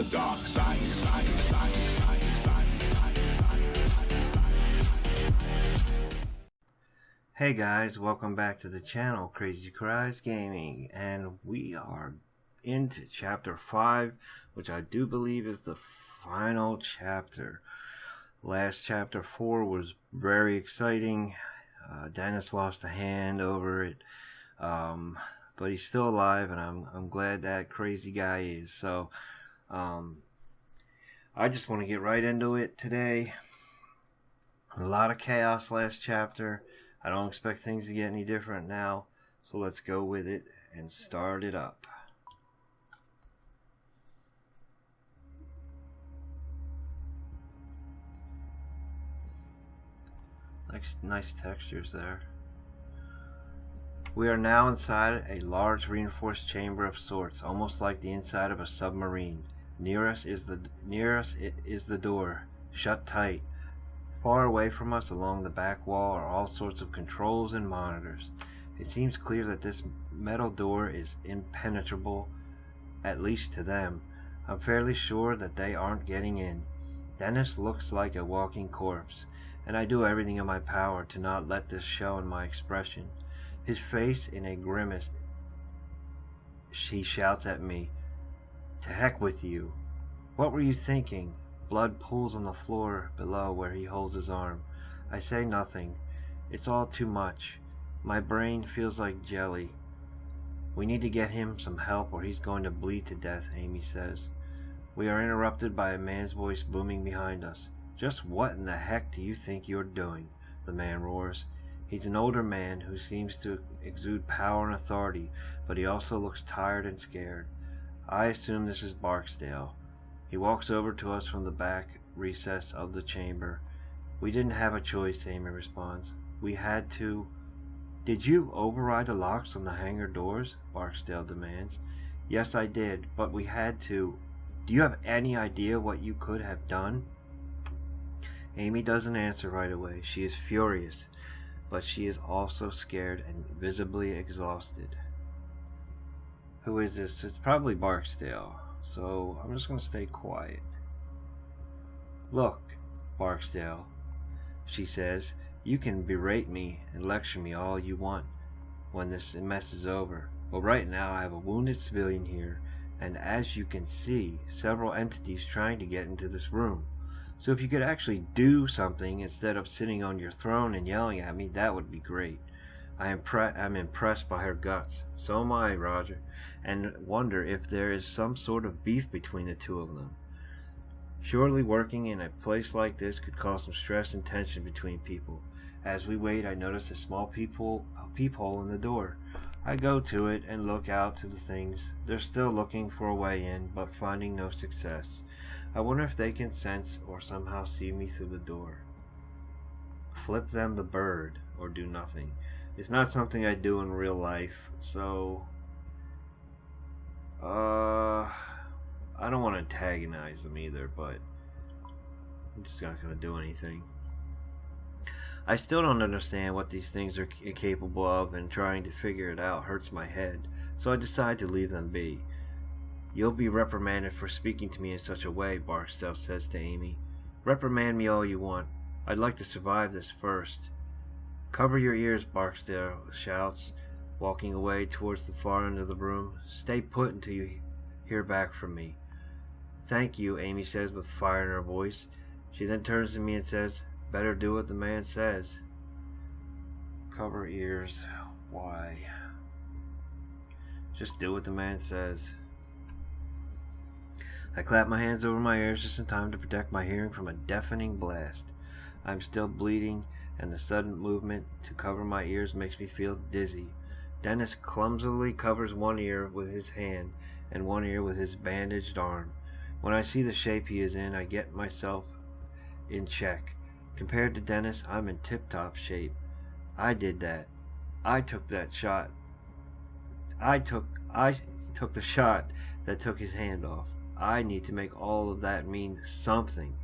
the dark side. Hey guys, welcome back to the channel, KrazyCries Gaming, and we are into chapter 5, which I do believe is the final chapter. Last chapter 4 was very exciting. Dennis lost a hand over it, but he's still alive, and I'm glad that crazy guy is. So I just want to get right into it today. A lot of chaos last chapter. I don't expect things to get any different now, so let's go with it and start it up. Nice textures there. We are now inside a large reinforced chamber of sorts, almost like the inside of a submarine. Near us is the door, shut tight. Far away from us along the back wall are all sorts of controls and monitors. It seems clear that this metal door is impenetrable, at least to them. I'm fairly sure that they aren't getting in. Dennis looks like a walking corpse, and I do everything in my power to not let this show in my expression. His face in a grimace, he shouts at me, "To heck with you. What were you thinking?" Blood pools on the floor below where he holds his arm. I say nothing. It's all too much. My brain feels like jelly. "We need to get him some help or he's going to bleed to death," Amy says. We are interrupted by a man's voice booming behind us. "Just what in the heck do you think you're doing?" the man roars. He's an older man who seems to exude power and authority, but he also looks tired and scared. I assume this is Barksdale. He walks over to us from the back recess of the chamber. "We didn't have a choice," Amy responds. "We had to." "Did you override the locks on the hangar doors?" Barksdale demands. "Yes, I did, but we had to. Do you have any idea what you could have done?" Amy doesn't answer right away. She is furious, but she is also scared and visibly exhausted. Who is this? It's probably Barksdale, so I'm just going to stay quiet. "Look, Barksdale," she says, "you can berate me and lecture me all you want when this mess is over, but right now I have a wounded civilian here, and as you can see, several entities trying to get into this room. So if you could actually do something instead of sitting on your throne and yelling at me, that would be great." I'm impressed by her guts. So am I, Roger, and wonder if there is some sort of beef between the two of them. Surely working in a place like this could cause some stress and tension between people. As we wait, I notice a small peephole in the door. I go to it and look out to the things. They're still looking for a way in, but finding no success. I wonder if they can sense or somehow see me through the door. Flip them the bird, or do nothing. It's not something I do in real life, so I don't want to antagonize them either, but I'm just not going to do anything. I still don't understand what these things are capable of, and trying to figure it out hurts my head, so I decide to leave them be. "You'll be reprimanded for speaking to me in such a way," Barksdale says to Amy. "Reprimand me all you want. I'd like to survive this first." "Cover your ears," Barksdale shouts, walking away towards the far end of the room. "Stay put until you hear back from me." "Thank you," Amy says with fire in her voice. She then turns to me and says, "Better do what the man says." Cover ears. Why? Just do what the man says. I clap my hands over my ears just in time to protect my hearing from a deafening blast. I'm still bleeding, and the sudden movement to cover my ears makes me feel dizzy. Dennis clumsily covers one ear with his hand and one ear with his bandaged arm. When I see the shape he is in, I get myself in check. Compared to Dennis, I'm in tip-top shape. I did that. I took that shot. I took the shot that took his hand off. I need to make all of that mean something.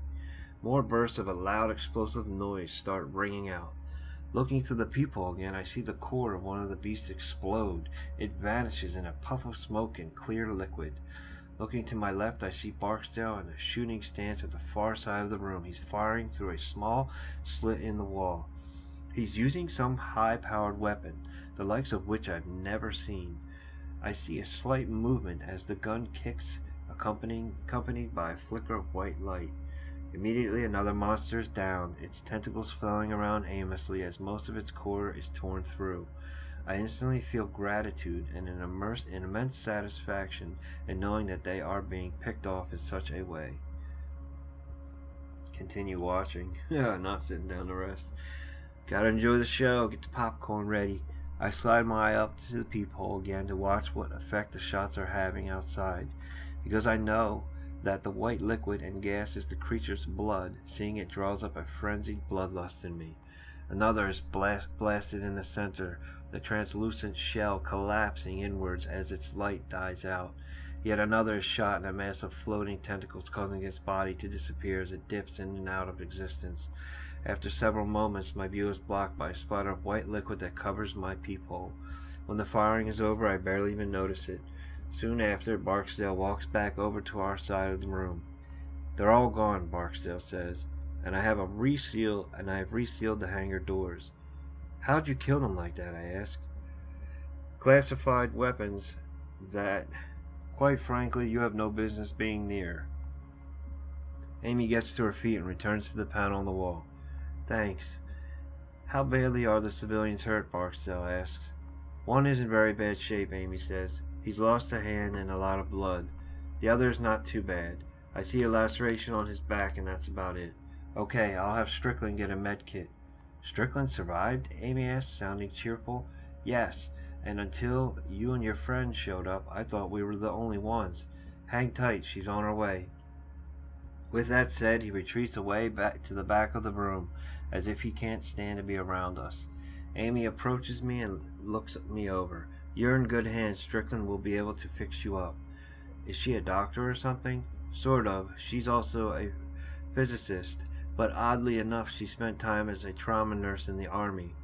More bursts of a loud explosive noise start ringing out. Looking through the peephole again, I see the core of one of the beasts explode. It vanishes in a puff of smoke and clear liquid. Looking to my left, I see Barksdale in a shooting stance at the far side of the room. He's firing through a small slit in the wall. He's using some high-powered weapon, the likes of which I've never seen. I see a slight movement as the gun kicks, accompanied by a flicker of white light. Immediately another monster is down, its tentacles flailing around aimlessly as most of its core is torn through. I instantly feel gratitude and an immense satisfaction in knowing that they are being picked off in such a way. Continue watching. Not sitting down to rest. Gotta enjoy the show. Get the popcorn ready. I slide my eye up to the peephole again to watch what effect the shots are having outside, because I know that the white liquid and gas is the creature's blood. Seeing it draws up a frenzied bloodlust in me. Another is blasted in the center, the translucent shell collapsing inwards as its light dies out. Yet another is shot in a mass of floating tentacles, causing its body to disappear as it dips in and out of existence. After several moments, my view is blocked by a splatter of white liquid that covers my peephole. When the firing is over, I barely even notice it. Soon after, Barksdale walks back over to our side of the room. "They're all gone," Barksdale says, and I have resealed the hangar doors. "How'd you kill them like that?" I ask. "Classified weapons that, quite frankly, you have no business being near." Amy gets to her feet and returns to the panel on the wall. "Thanks. How badly are the civilians hurt?" Barksdale asks. "One is in very bad shape," Amy says. "He's lost a hand and a lot of blood. The other is not too bad. I see a laceration on his back and that's about it." "Okay, I'll have Strickland get a med kit." "Strickland survived?" Amy asked, sounding cheerful. "Yes, and until you and your friend showed up, I thought we were the only ones. Hang tight, she's on her way." With that said, he retreats away back to the back of the room, as if he can't stand to be around us. Amy approaches me and looks me over. "You're in good hands. Strickland will be able to fix you up." "Is she a doctor or something?" "Sort of. She's also a physicist, but oddly enough she spent time as a trauma nurse in the army."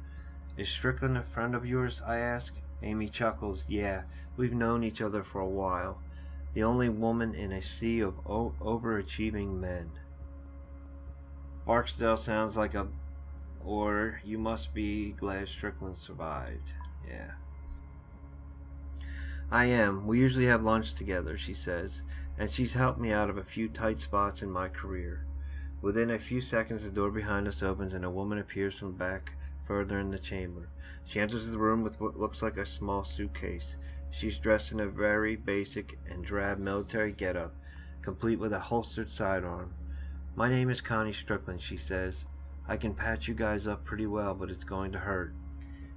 "Is Strickland a friend of yours?" I ask. Amy chuckles. "Yeah, we've known each other for a while. The only woman in a sea of overachieving men." Barksdale sounds like a... Or, "You must be glad Strickland survived." "Yeah." "I am. We usually have lunch together," she says, "and she's helped me out of a few tight spots in my career." Within a few seconds, the door behind us opens and a woman appears from back further in the chamber. She enters the room with what looks like a small suitcase. She's dressed in a very basic and drab military getup, complete with a holstered sidearm. "My name is Connie Strickland," she says. "I can patch you guys up pretty well, but it's going to hurt."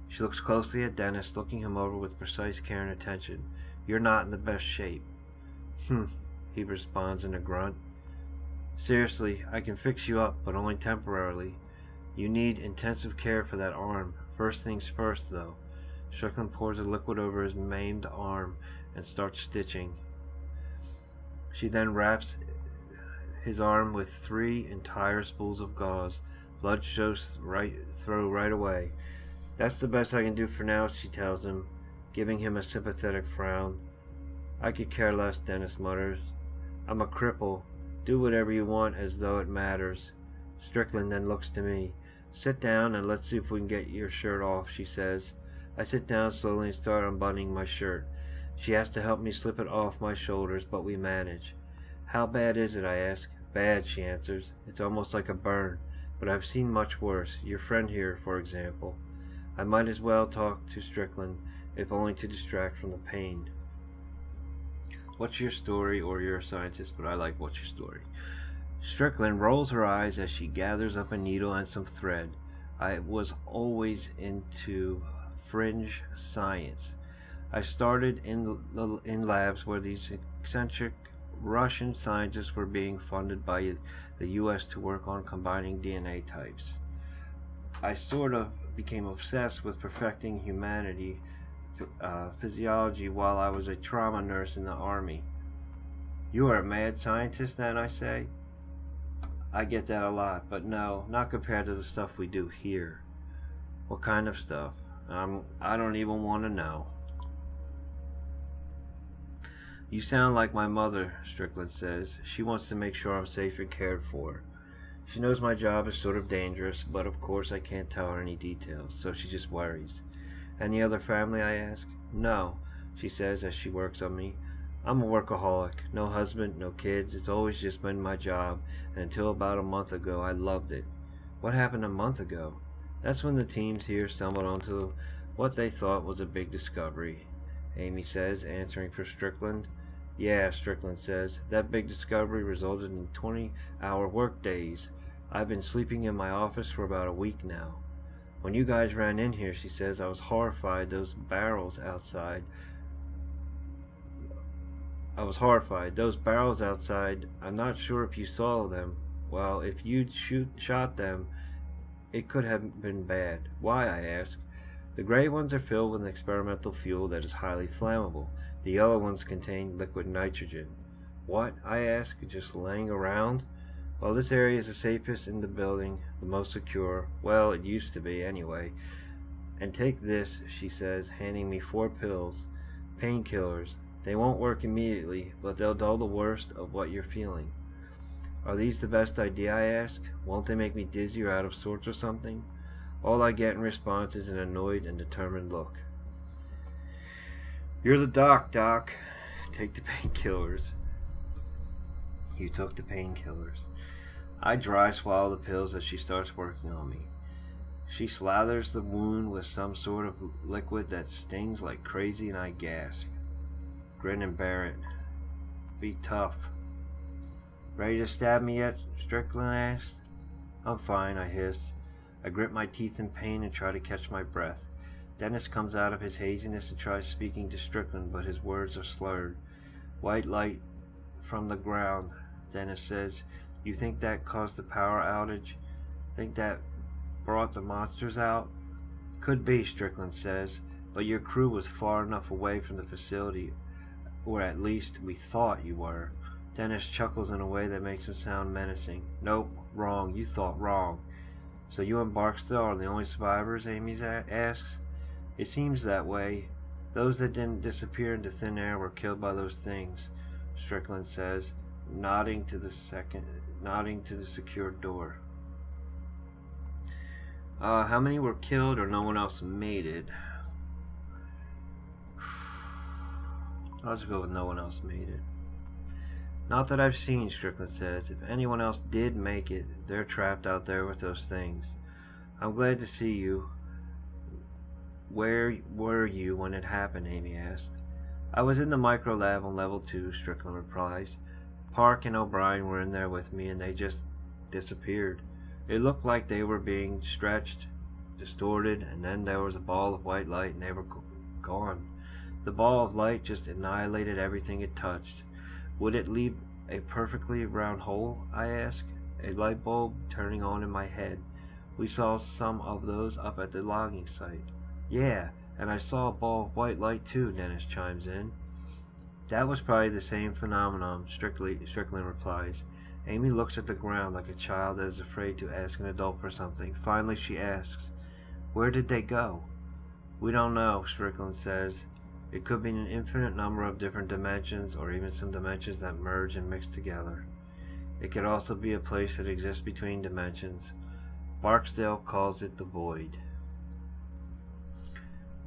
She looks closely at Dennis, looking him over with precise care and attention. "You're not in the best shape." He responds in a grunt. "Seriously, I can fix you up, but only temporarily. You need intensive care for that arm. First things first, though." Strickland pours the liquid over his maimed arm and starts stitching. She then wraps his arm with 3 entire spools of gauze. Blood shows through right away. "That's the best I can do for now," she tells him, giving him a sympathetic frown. "I could care less," Dennis mutters. "I'm a cripple. Do whatever you want, as though it matters." Strickland then looks to me. "Sit down and let's see if we can get your shirt off," she says. I sit down slowly and start unbuttoning my shirt. She has to help me slip it off my shoulders, but we manage. "How bad is it?" I ask. "Bad," she answers. "It's almost like a burn, but I've seen much worse. Your friend here, for example." I might as well talk to Strickland, if only to distract from the pain. "What's your story?" Or "You're a scientist, but I like what's your story." Strickland rolls her eyes as she gathers up a needle and some thread. I was always into fringe science. I started in labs where these eccentric Russian scientists were being funded by the U.S. to work on combining DNA types. I sort of became obsessed with perfecting humanity physiology while I was a trauma nurse in the army. "You are a mad scientist then?" I say. I get that a lot, but no, not compared to the stuff we do here. "What kind of stuff?" I don't even want to know. You sound like my mother, Strickland says. She wants to make sure I'm safe and cared for. She knows my job is sort of dangerous, but of course I can't tell her any details, so she just worries. Any other family, I ask? No, she says as she works on me. I'm a workaholic. No husband, no kids. It's always just been my job, and until about a month ago I loved it. What happened a month ago? That's when the teams here stumbled onto what they thought was a big discovery, Amy says, answering for Strickland. Yeah, Strickland says, that big discovery resulted in 20-hour work days. I've been sleeping in my office for about a week now. When you guys ran in here, she says, I was horrified. Those barrels outside. I'm not sure if you saw them. Well, if you'd shot them, it could have been bad. Why, I ask. The gray ones are filled with an experimental fuel that is highly flammable. The yellow ones contain liquid nitrogen. What? I ask, just laying around? Well, this area is the safest in the building, the most secure. Well, it used to be, anyway. And take this, she says, handing me 4 pills. Painkillers. They won't work immediately, but they'll dull the worst of what you're feeling. Are these the best idea, I ask? Won't they make me dizzy or out of sorts or something? All I get in response is an annoyed and determined look. You're the doc. Take the painkillers. You took the painkillers. I dry swallow the pills as she starts working on me. She slathers the wound with some sort of liquid that stings like crazy, and I gasp. Grin and bear it. Be tough. Ready to stab me yet? Strickland asked. I'm fine, I hiss. I grip my teeth in pain and try to catch my breath. Dennis comes out of his haziness and tries speaking to Strickland, but his words are slurred. White light from the ground, Dennis says. You think that caused the power outage? Think that brought the monsters out? Could be, Strickland says, but your crew was far enough away from the facility, or at least we thought you were. Dennis chuckles in a way that makes him sound menacing. Nope, wrong. You thought wrong. So you and Barksdale are the only survivors? Amy asks. It seems that way. Those that didn't disappear into thin air were killed by those things, Strickland says, nodding to the secured door. How many were killed or no one else made it? Let's go with no one else made it. Not that I've seen, Strickland says. If anyone else did make it, they're trapped out there with those things. I'm glad to see you. Where were you when it happened? Amy asked. I was in the micro lab on level 2, Strickland replies. Park and O'Brien were in there with me and they just disappeared. It looked like they were being stretched, distorted, and then there was a ball of white light and they were gone. The ball of light just annihilated everything it touched. Would it leave a perfectly round hole? I ask, a light bulb turning on in my head. We saw some of those up at the logging site. Yeah, and I saw a ball of white light too, Dennis chimes in. That was probably the same phenomenon, Strickland replies. Amy looks at the ground like a child that is afraid to ask an adult for something. Finally she asks, where did they go? We don't know, Strickland says. It could be an infinite number of different dimensions, or even some dimensions that merge and mix together. It could also be a place that exists between dimensions. Barksdale calls it the void.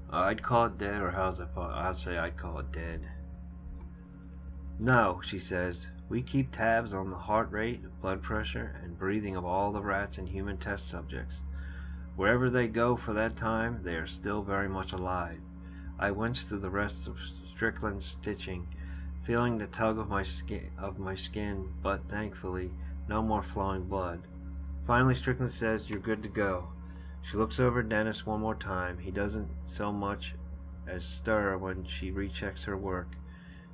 I'd call it dead, or how's that? I'd say I'd call it dead. No, she says. We keep tabs on the heart rate, blood pressure, and breathing of all the rats and human test subjects. Wherever they go for that time, they are still very much alive. I winced through the rest of Strickland's stitching, feeling the tug of my skin, but thankfully, no more flowing blood. Finally, Strickland says, you're good to go. She looks over at Dennis one more time. He doesn't so much as stir when she rechecks her work.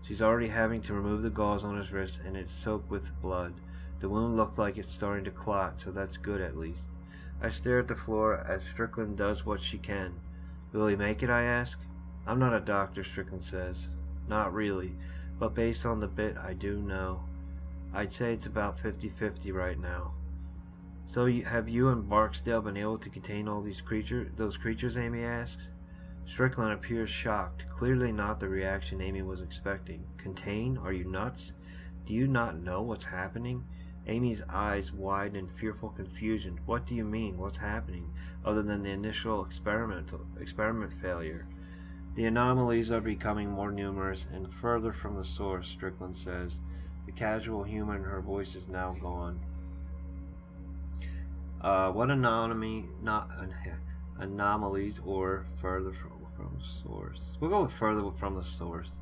She's already having to remove the gauze on his wrist, and it's soaked with blood. The wound looked like it's starting to clot, so that's good at least. I stare at the floor as Strickland does what she can. Will he make it, I ask? I'm not a doctor, Strickland says. Not really, but based on the bit I do know, I'd say it's about 50-50 right now. So have you and Barksdale been able to contain all those creatures, Amy asks. Strickland appears shocked, clearly not the reaction Amy was expecting. Contain? Are you nuts? Do you not know what's happening? Amy's eyes widen in fearful confusion. What do you mean? What's happening? Other than the initial experiment failure. The anomalies are becoming more numerous and further from the source, Strickland says. The casual humor in her voice is now gone. What anomalies or further from the source? We'll go with further from the source.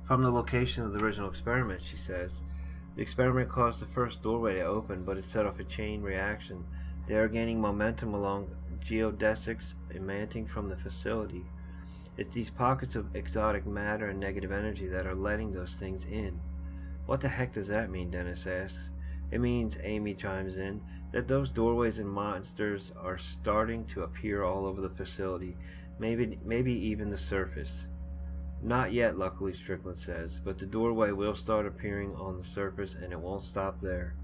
From the location of the original experiment, she says. The experiment caused the first doorway to open, but it set off a chain reaction. They are gaining momentum along geodesics emanating from the facility. It's these pockets of exotic matter and negative energy that are letting those things in. What the heck does that mean? Dennis asks. It means, Amy chimes in, that those doorways and monsters are starting to appear all over the facility, maybe even the surface. Not yet, luckily, Strickland says, but the doorway will start appearing on the surface, and it won't stop there.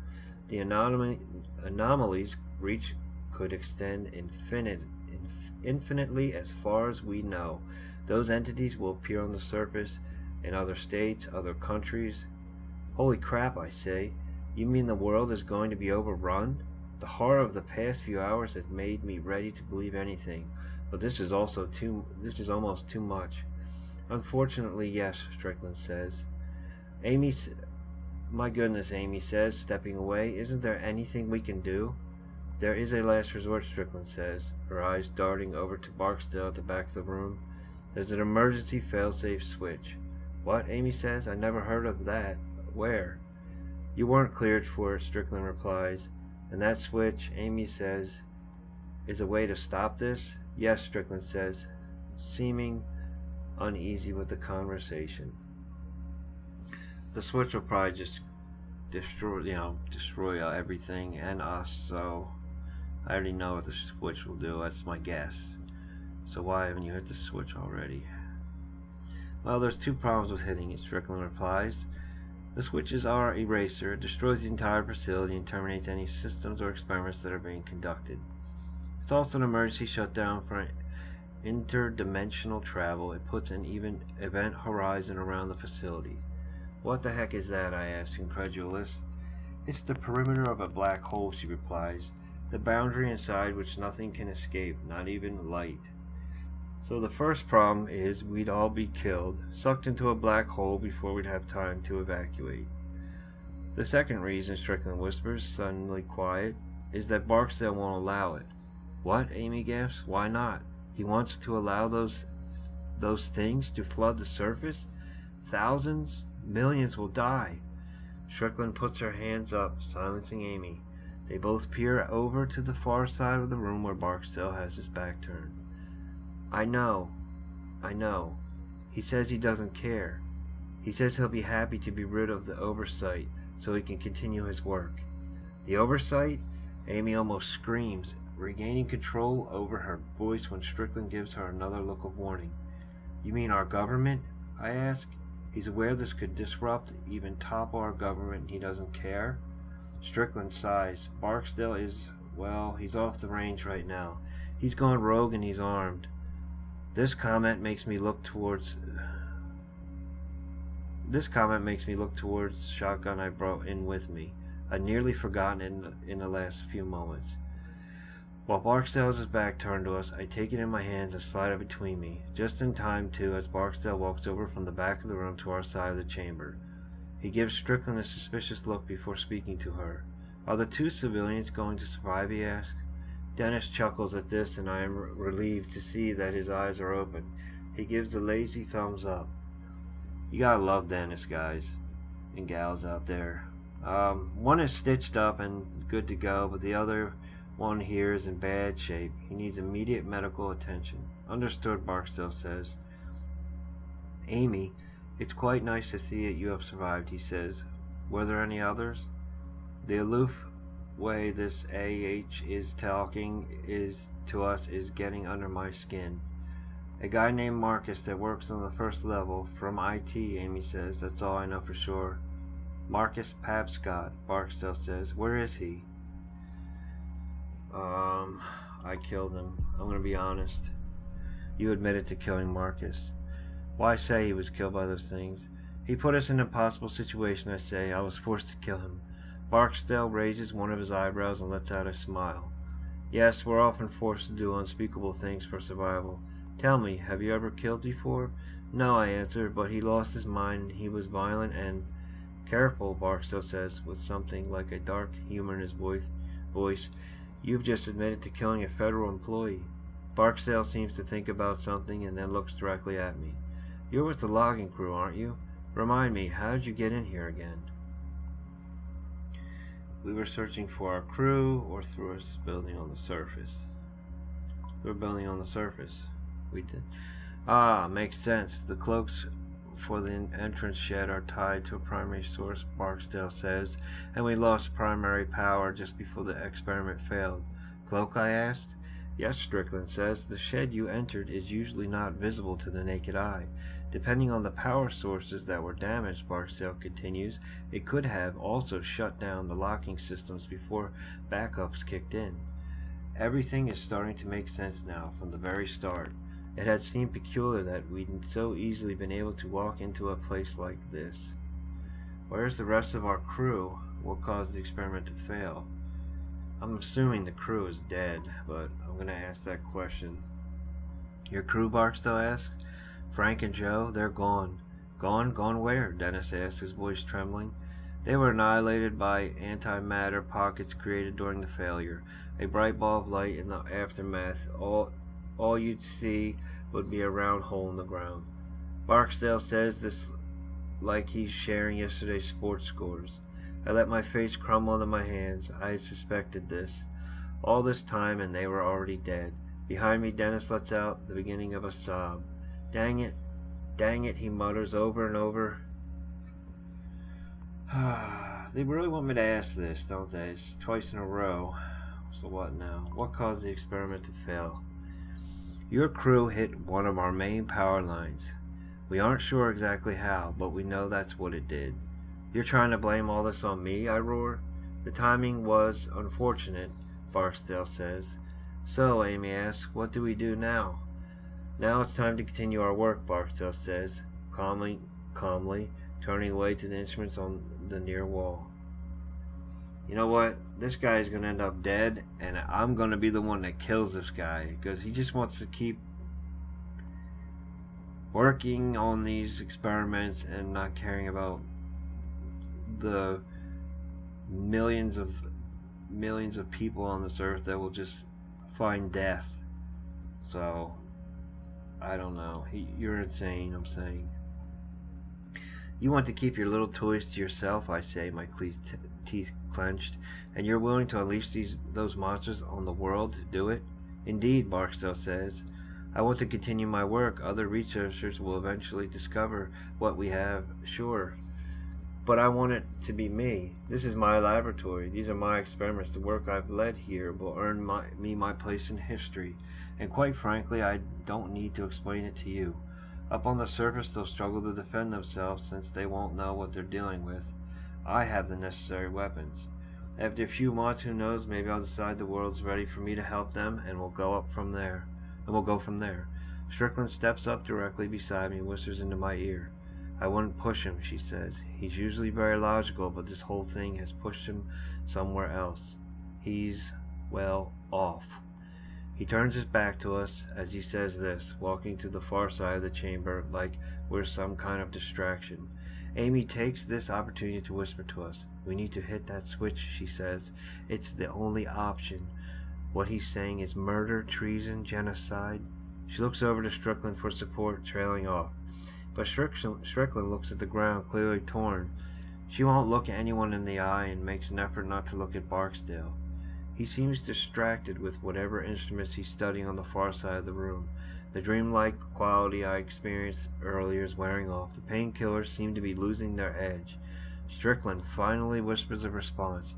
The anomalies' reach could extend infinitely as far as we know. Those entities will appear on the surface in other states, other countries. Holy crap, I say. You mean the world is going to be overrun? The horror of the past few hours has made me ready to believe anything, but this is almost too much. Unfortunately, yes, Strickland says. My goodness, Amy says, stepping away. Isn't there anything we can do? There is a last resort, Strickland says, her eyes darting over to Barksdale at the back of the room. There's an emergency failsafe switch. What? Amy says. I never heard of that. Where? You weren't cleared for it, Strickland replies. And that switch, Amy says, is a way to stop this? Yes, Strickland says, seeming uneasy with the conversation. The switch will probably just destroy everything and us, so I already know what the switch will do. That's my guess. So why haven't you hit the switch already? Well, there's two problems with hitting it, Strickland replies. The switch is our eraser. It destroys the entire facility and terminates any systems or experiments that are being conducted. It's also an emergency shutdown for interdimensional travel. It puts an event horizon around the facility. What the heck is that? I ask, incredulous. It's the perimeter of a black hole, she replies. The boundary inside which nothing can escape, not even light. So the first problem is we'd all be killed, sucked into a black hole before we'd have time to evacuate. The second reason, Strickland whispers, suddenly quiet, is that Barksdale won't allow it. What? Amy gasps. Why not? He wants to allow those things to flood the surface? Thousands, millions will die. Strickland puts her hands up, silencing Amy. They both peer over to the far side of the room where Barksdale has his back turned. I know. He says he doesn't care. He says he'll be happy to be rid of the oversight so he can continue his work. The oversight? Amy almost screams, regaining control over her voice when Strickland gives her another look of warning. You mean our government? I ask. He's aware this could disrupt, even topple our government, and he doesn't care? Strickland sighs. Barksdale is, well, he's off the range right now. He's gone rogue and he's armed. This comment makes me look towards shotgun I brought in with me. I'd nearly forgotten in the last few moments. While Barksdale has his back turned to us, I take it in my hands and slide it between me, just in time too, as Barksdale walks over from the back of the room to our side of the chamber. He gives Strickland a suspicious look before speaking to her. Are the two civilians going to survive, he asks. Dennis chuckles at this, and I am relieved to see that his eyes are open. He gives a lazy thumbs up. You gotta love Dennis, guys and gals out there. One is stitched up and good to go, but the other one here is in bad shape. He needs immediate medical attention. Understood, Barksdale says. Amy, it's quite nice to see that you have survived, he says. Were there any others? The aloof way this AH is talking to us is getting under my skin. A guy named Marcus that works on the first level from IT, Amy says. That's all I know for sure. Marcus Papscott, Barksdale says. Where is he? I killed him. I'm gonna be honest. You admitted to killing Marcus. Why say he was killed by those things? He put us in an impossible situation, I say. I was forced to kill him. Barksdale raises one of his eyebrows and lets out a smile. Yes, we're often forced to do unspeakable things for survival. Tell me, have you ever killed before? No, I answer, but he lost his mind. He was violent and... Careful, Barksdale says, with something like a dark humor in his voice. You've just admitted to killing a federal employee. Barksdale seems to think about something and then looks directly at me. You're with the logging crew, aren't you? Remind me, how did you get in here again? We were searching for our crew, or through us building on the surface. Through building on the surface. We did. Ah, makes sense. The cloaks for the entrance shed are tied to a primary source, Barksdale says, and we lost primary power just before the experiment failed. Cloak, I asked? Yes, Strickland says. The shed you entered is usually not visible to the naked eye. Depending on the power sources that were damaged, Barksdale continues, it could have also shut down the locking systems before backups kicked in. Everything is starting to make sense now from the very start. It had seemed peculiar that we'd so easily been able to walk into a place like this. Where's the rest of our crew? What caused the experiment to fail? I'm assuming the crew is dead, but I'm going to ask that question. Your crew, Barksdale asks? Frank and Joe, they're gone. Gone? Gone where? Dennis asks, his voice trembling. They were annihilated by antimatter pockets created during the failure. A bright ball of light in the aftermath. All you'd see would be a round hole in the ground. Barksdale says this like he's sharing yesterday's sports scores. I let my face crumble into my hands. I had suspected this. All this time, and they were already dead. Behind me, Dennis lets out the beginning of a sob. Dang it, he mutters over and over. They really want me to ask this, don't they? It's twice in a row. So what now? What caused the experiment to fail? Your crew hit one of our main power lines. We aren't sure exactly how, but we know that's what it did. You're trying to blame all this on me, I roar. The timing was unfortunate, Barksdale says. So, Amy asks, what do we do now? Now it's time to continue our work, Barksdale says, calmly, turning away to the instruments on the near wall. You know what? This guy's going to end up dead, and I'm going to be the one that kills this guy, because he just wants to keep working on these experiments and not caring about the millions of people on this earth that will just find death. So, I don't know. You're insane, I'm saying. You want to keep your little toys to yourself, I say, my teeth clenched, and you're willing to unleash those monsters on the world to do it? Indeed, Barksdale says. I want to continue my work. Other researchers will eventually discover what we have, sure. But I want it to be me. This is my laboratory. These are my experiments. The work I've led here will earn me my place in history. And quite frankly, I don't need to explain it to you. Up on the surface, they'll struggle to defend themselves since they won't know what they're dealing with. I have the necessary weapons. After a few months, who knows, maybe I'll decide the world's ready for me to help them, and we'll go from there. Strickland steps up directly beside me and whispers into my ear. I wouldn't push him, she says. He's usually very logical, but this whole thing has pushed him somewhere else. He's, well, off. He turns his back to us as he says this, walking to the far side of the chamber like we're some kind of distraction. Amy takes this opportunity to whisper to us. We need to hit that switch, she says. It's the only option. What he's saying is murder, treason, genocide. She looks over to Strickland for support, trailing off. But Strickland looks at the ground, clearly torn. She won't look anyone in the eye and makes an effort not to look at Barksdale. He seems distracted with whatever instruments he's studying on the far side of the room. The dreamlike quality I experienced earlier is wearing off. The painkillers seem to be losing their edge. Strickland finally whispers a response.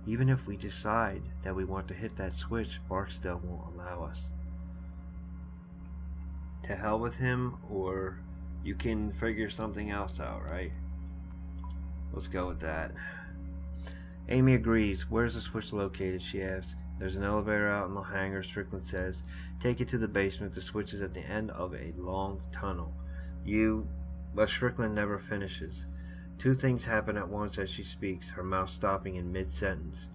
Even if we decide that we want to hit that switch, Barksdale won't allow us. To hell with him, or you can figure something else out, right? Let's go with that. Amy agrees. Where's the switch located, she asks. There's an elevator out in the hangar, Strickland says. Take it to the basement. The switch is at the end of a long tunnel. But Strickland never finishes. Two things happen at once as she speaks, her mouth stopping in mid-sentence.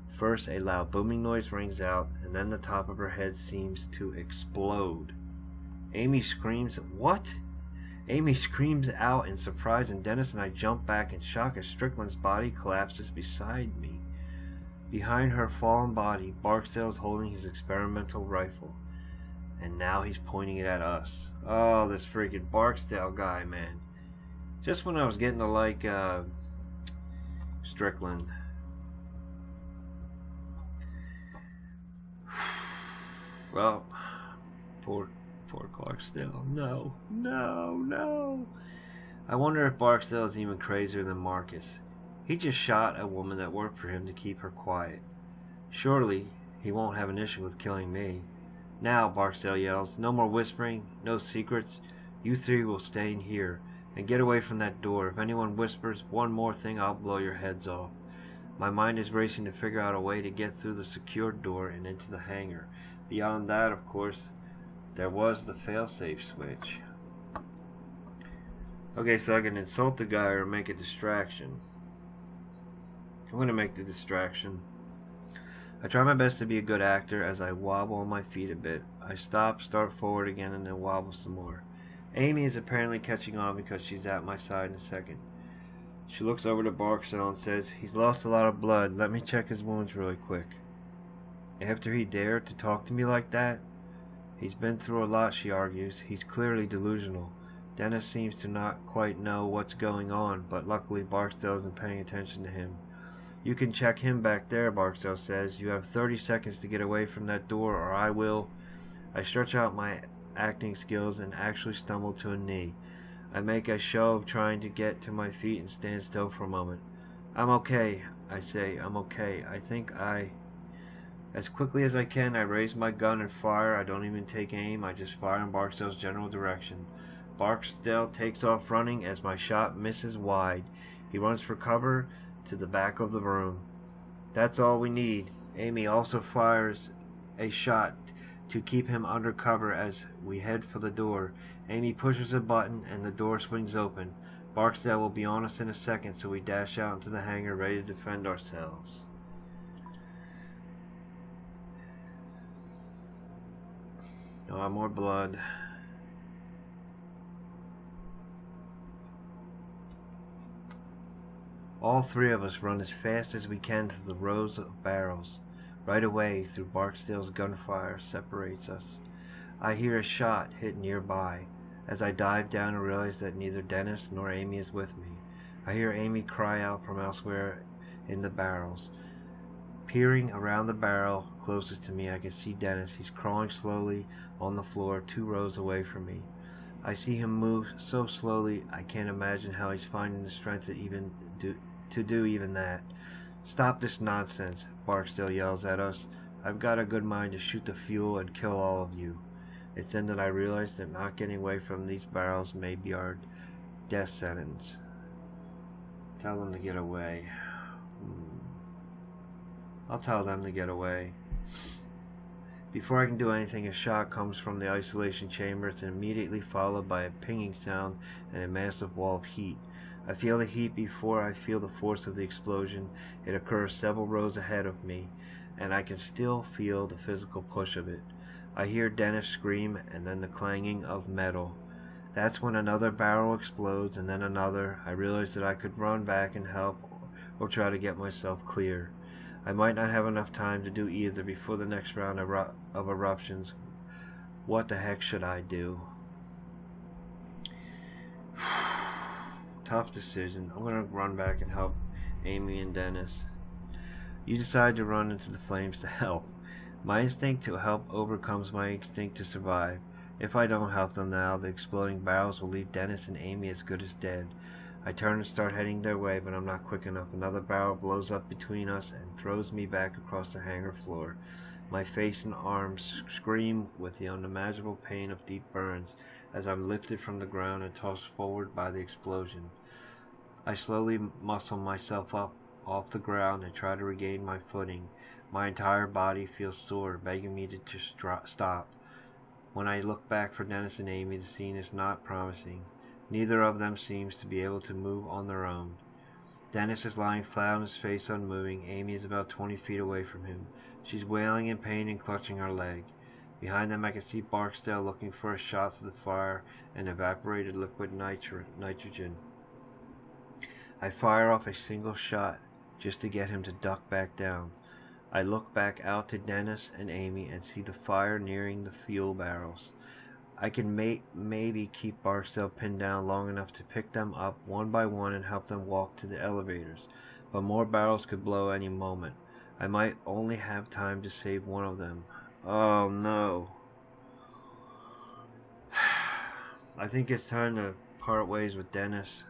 First, a loud booming noise rings out, and then the top of her head seems to explode. Amy screams, "What?" Amy screams out in surprise, and Dennis and I jump back in shock as Strickland's body collapses beside me. Behind her fallen body, Barksdale is holding his experimental rifle. And now he's pointing it at us. Oh, this freaking Barksdale guy, man. Just when I was getting to like Strickland. Well, poor Barksdale. No. I wonder if Barksdale is even crazier than Marcus. He just shot a woman that worked for him to keep her quiet. Surely he won't have an issue with killing me. Now, Barksdale yells, no more whispering, no secrets. You three will stay in here and get away from that door. If anyone whispers one more thing, I'll blow your heads off. My mind is racing to figure out a way to get through the secured door and into the hangar. Beyond that, of course, there was the failsafe switch. Okay, so I can insult the guy or make a distraction. I'm going to make the distraction. I try my best to be a good actor as I wobble on my feet a bit. I stop, start forward again, and then wobble some more. Amy is apparently catching on because she's at my side in a second. She looks over to Barksdale and says, "He's lost a lot of blood. Let me check his wounds really quick." After he dared to talk to me like that? He's been through a lot, she argues. He's clearly delusional. Dennis seems to not quite know what's going on, but luckily Barksdale isn't paying attention to him. You can check him back there, Barksdale says. You have 30 seconds to get away from that door or I will. I stretch out my acting skills and actually stumble to a knee. I make a show of trying to get to my feet and stand still for a moment. I'm okay, I say. I'm okay. As quickly as I can, I raise my gun and fire. I don't even take aim. I just fire in Barksdale's general direction. Barksdale takes off running as my shot misses wide. He runs for cover to the back of the room. That's all we need. Amy also fires a shot to keep him under cover as we head for the door. Amy pushes a button and the door swings open. Barksdale will be on us in a second, so we dash out into the hangar ready to defend ourselves. Oh, more blood. All three of us run as fast as we can through the rows of barrels. Right away, through Barksdale's gunfire separates us. I hear a shot hit nearby. As I dive down and realize that neither Dennis nor Amy is with me. I hear Amy cry out from elsewhere in the barrels. Peering around the barrel closest to me, I can see Dennis. He's crawling slowly on the floor 2 rows away from me. I see him move so slowly I can't imagine how he's finding the strength to do even that. Stop this nonsense, Barksdale yells at us. I've got a good mind to shoot the fuel and kill all of you. It's then that I realize that not getting away from these barrels may be our death sentence. Tell them to get away. I'll tell them to get away. Before I can do anything, a shot comes from the isolation chamber. It's immediately followed by a pinging sound and a massive wall of heat. I feel the heat before I feel the force of the explosion. It occurs several rows ahead of me, and I can still feel the physical push of it. I hear Dennis scream, and then the clanging of metal. That's when another barrel explodes, and then another. I realize that I could run back and help, or try to get myself clear. I might not have enough time to do either before the next round of eruptions. What the heck should I do? Tough decision. I'm going to run back and help Amy and Dennis. You decide to run into the flames to help. My instinct to help overcomes my instinct to survive. If I don't help them now, the exploding barrels will leave Dennis and Amy as good as dead. I turn and start heading their way, but I'm not quick enough. Another barrel blows up between us and throws me back across the hangar floor. My face and arms scream with the unimaginable pain of deep burns as I'm lifted from the ground and tossed forward by the explosion. I slowly muscle myself up off the ground and try to regain my footing. My entire body feels sore, begging me to just stop. When I look back for Dennis and Amy, the scene is not promising. Neither of them seems to be able to move on their own. Dennis is lying flat on his face, unmoving. Amy is about 20 feet away from him. She's wailing in pain and clutching her leg. Behind them I can see Barksdale looking for a shot through the fire and evaporated liquid nitrogen. I fire off a single shot just to get him to duck back down. I look back out to Dennis and Amy and see the fire nearing the fuel barrels. I can maybe keep Barksdale pinned down long enough to pick them up one by one and help them walk to the elevators, but more barrels could blow any moment. I might only have time to save one of them. Oh no. I think it's time to part ways with Dennis.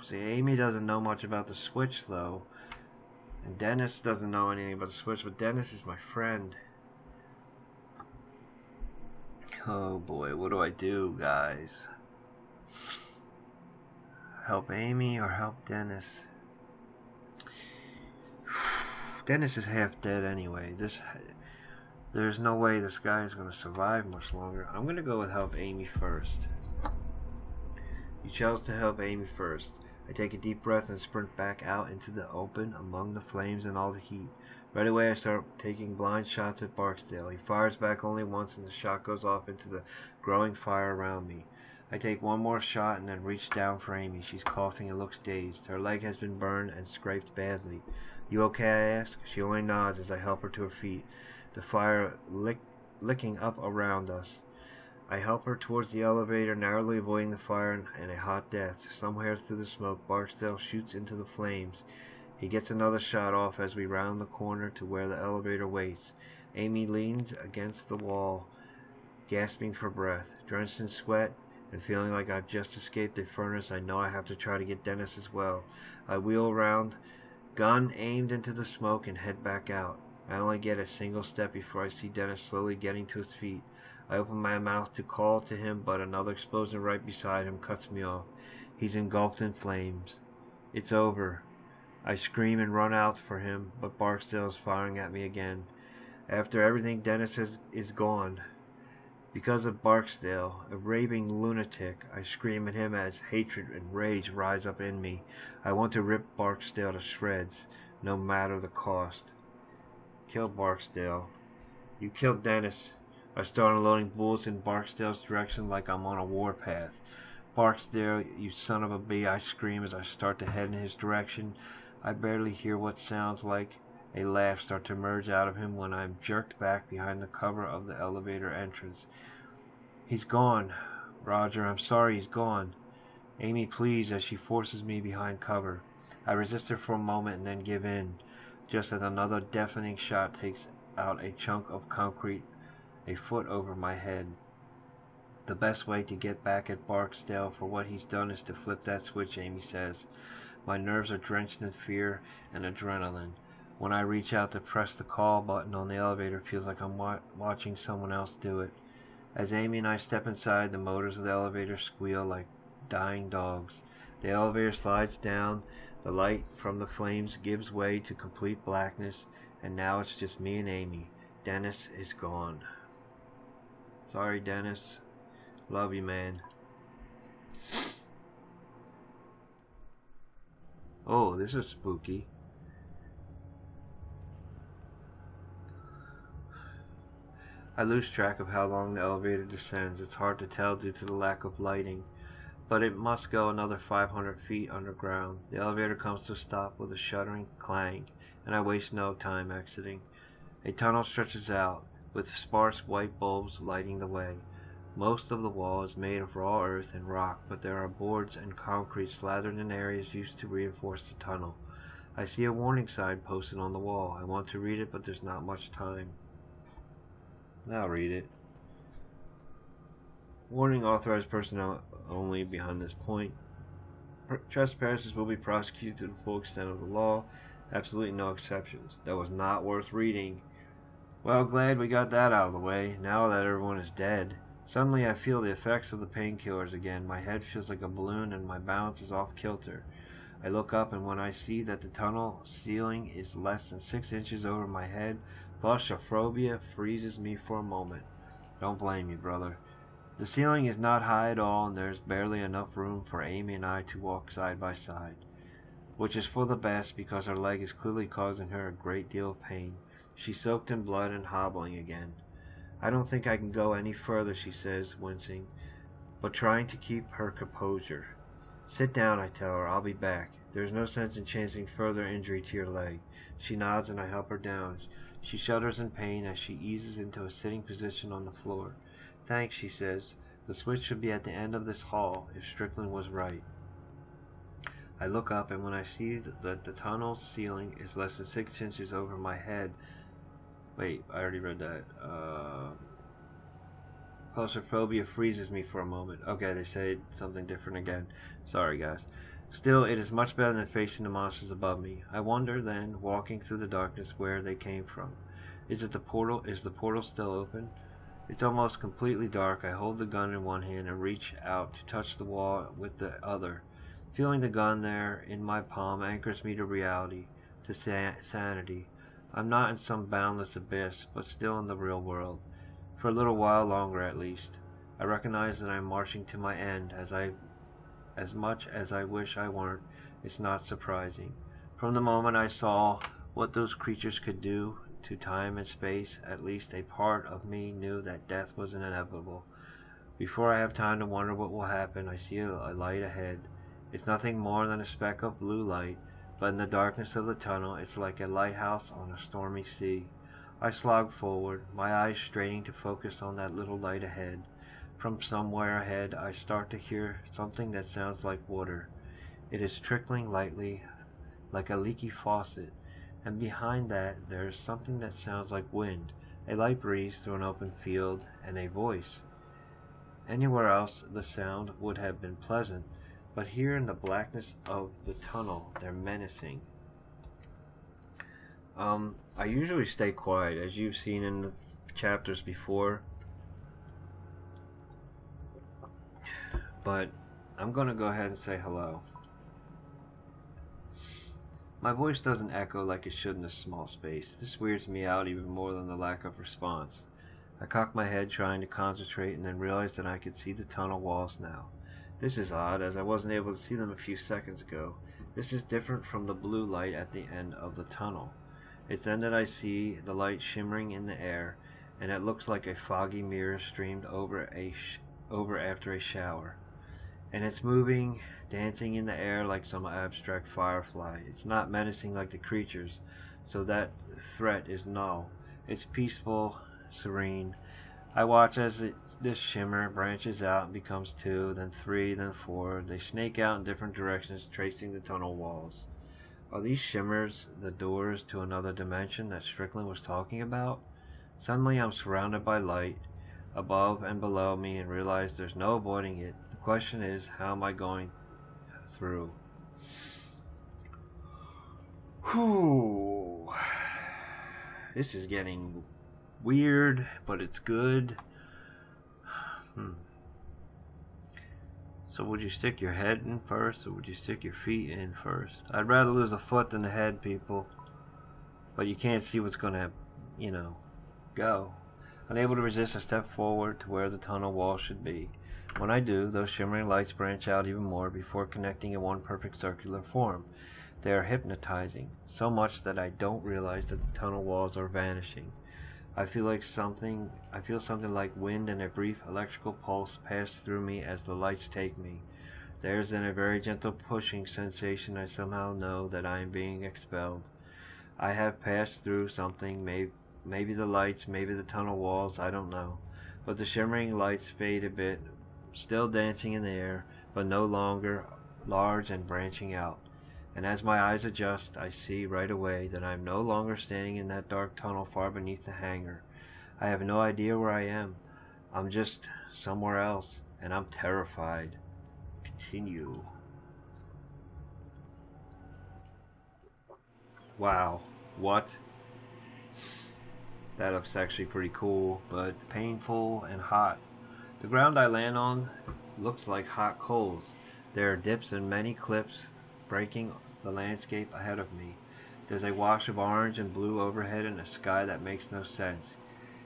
See, Amy doesn't know much about the switch though. And Dennis doesn't know anything about the switch, but Dennis is my friend. Oh boy, what do I do, guys? Help Amy or help Dennis? Dennis is half dead anyway. There's no way this guy is going to survive much longer. I'm going to go with help Amy first. You chose to help Amy first. I take a deep breath and sprint back out into the open among the flames and all the heat. Right away I start taking blind shots at Barksdale. He fires back only once and the shot goes off into the growing fire around me. I take one more shot and then reach down for Amy. She's coughing and looks dazed. Her leg has been burned and scraped badly. You okay, I ask? She only nods as I help her to her feet, the fire licking up around us. I help her towards the elevator, narrowly avoiding the fire and a hot death. Somewhere through the smoke, Barksdale shoots into the flames. He gets another shot off as we round the corner to where the elevator waits. Amy leans against the wall, gasping for breath. Drenched in sweat and feeling like I've just escaped a furnace, I know I have to try to get Dennis as well. I wheel around, gun aimed into the smoke, and head back out. I only get a single step before I see Dennis slowly getting to his feet. I open my mouth to call to him, but another explosion right beside him cuts me off. He's engulfed in flames. It's over. I scream and run out for him, but Barksdale is firing at me again. After everything, Dennis is gone. Because of Barksdale, a raving lunatic, I scream at him as hatred and rage rise up in me. I want to rip Barksdale to shreds, no matter the cost. Kill Barksdale. You killed Dennis. I start unloading bullets in Barksdale's direction like I'm on a warpath. Barksdale, you son of a bee, I scream as I start to head in his direction. I barely hear what sounds like a laugh start to emerge out of him when I'm jerked back behind the cover of the elevator entrance. He's gone. Roger, I'm sorry, he's gone. Amy, please, as she forces me behind cover. I resist her for a moment and then give in, just as another deafening shot takes out a chunk of concrete a foot over my head. The best way to get back at Barksdale for what he's done is to flip that switch, Amy says. My nerves are drenched in fear and adrenaline. When I reach out to press the call button on the elevator, it feels like I'm watching someone else do it. As Amy and I step inside, the motors of the elevator squeal like dying dogs. The elevator slides down. The light from the flames gives way to complete blackness, and now it's just me and Amy. Dennis is gone. Sorry, Dennis. Love you, man. Oh, this is spooky. I lose track of how long the elevator descends. It's hard to tell due to the lack of lighting, but it must go another 500 feet underground. The elevator comes to a stop with a shuddering clang, and I waste no time exiting. A tunnel stretches out, with sparse white bulbs lighting the way. Most of the wall is made of raw earth and rock, but there are boards and concrete slathered in areas used to reinforce the tunnel. I see a warning sign posted on the wall. I want to read it, but there's not much time. I'll read it. Warning: authorized personnel only behind this point. Trespassers will be prosecuted to the full extent of the law. Absolutely no exceptions. That was not worth reading. Well, glad we got that out of the way, now that everyone is dead. Suddenly I feel the effects of the painkillers again. My head feels like a balloon and my balance is off kilter. I look up, and when I see that the tunnel ceiling is less than 6 inches over my head, claustrophobia freezes me for a moment. Don't blame me, brother. The ceiling is not high at all, and there's barely enough room for Amy and I to walk side by side, which is for the best because her leg is clearly causing her a great deal of pain. She's soaked in blood and hobbling again. I don't think I can go any further, she says, wincing, but trying to keep her composure. Sit down, I tell her. I'll be back. There's no sense in chancing further injury to your leg. She nods and I help her down. She shudders in pain as she eases into a sitting position on the floor. Thanks, she says. The switch should be at the end of this hall, if Strickland was right. I look up, and when I see that the tunnel's ceiling is less than 6 inches over my head... Wait, I already read that. Claustrophobia freezes me for a moment. Okay, they say something different again. Sorry, guys. Still, it is much better than facing the monsters above me. I wonder, then, walking through the darkness, where they came from. Is the portal still open? It's almost completely dark. I hold the gun in one hand and reach out to touch the wall with the other. Feeling the gun there in my palm anchors me to reality, to sanity. I'm not in some boundless abyss, but still in the real world. For a little while longer, at least. I recognize that I'm marching to my end. As much as I wish I weren't, it's not surprising. From the moment I saw what those creatures could do to time and space, at least a part of me knew that death was inevitable. Before I have time to wonder what will happen, I see a light ahead. It's nothing more than a speck of blue light, but in the darkness of the tunnel, it's like a lighthouse on a stormy sea. I slog forward, my eyes straining to focus on that little light ahead. From somewhere ahead, I start to hear something that sounds like water. It is trickling lightly, like a leaky faucet, and behind that, there is something that sounds like wind, a light breeze through an open field, and a voice. Anywhere else, the sound would have been pleasant, but here in the blackness of the tunnel, they're menacing. I usually stay quiet, as you've seen in the chapters before, but I'm going to go ahead and say hello. My voice doesn't echo like it should in this small space. This weirds me out even more than the lack of response. I cock my head trying to concentrate and then realize that I can see the tunnel walls now. This is odd, as I wasn't able to see them a few seconds ago. This is different from the blue light at the end of the tunnel. It's then that I see the light shimmering in the air, and it looks like a foggy mirror streamed over after a shower. And it's moving, dancing in the air like some abstract firefly. It's not menacing like the creatures, so that threat is null. It's peaceful, serene. I watch as this shimmer branches out and becomes 2, then 3, then 4. They snake out in different directions, tracing the tunnel walls. Are these shimmers the doors to another dimension that Strickland was talking about? Suddenly I'm surrounded by light, above and below me, and realize there's no avoiding it. The question is, how am I going through? Whew. This is getting weird, but it's good. So would you stick your head in first, or would you stick your feet in first? I'd rather lose a foot than the head, people. But you can't see what's going to, go. Unable to resist, I step forward to where the tunnel wall should be. When I do, those shimmering lights branch out even more before connecting in one perfect circular form. They are hypnotizing, so much that I don't realize that the tunnel walls are vanishing. I feel something like wind and a brief electrical pulse pass through me as the lights take me. There's then a very gentle pushing sensation. I somehow know that I am being expelled. I have passed through something, maybe the lights, maybe the tunnel walls, I don't know. But the shimmering lights fade a bit, still dancing in the air, but no longer large and branching out. And as my eyes adjust, I see right away that I am no longer standing in that dark tunnel far beneath the hangar. I have no idea where I am. I'm just somewhere else, and I'm terrified. Continue. Wow. What? That looks actually pretty cool, but painful and hot. The ground I land on looks like hot coals. There are dips and many cliffs breaking the landscape ahead of me. There's a wash of orange and blue overhead and a sky that makes no sense.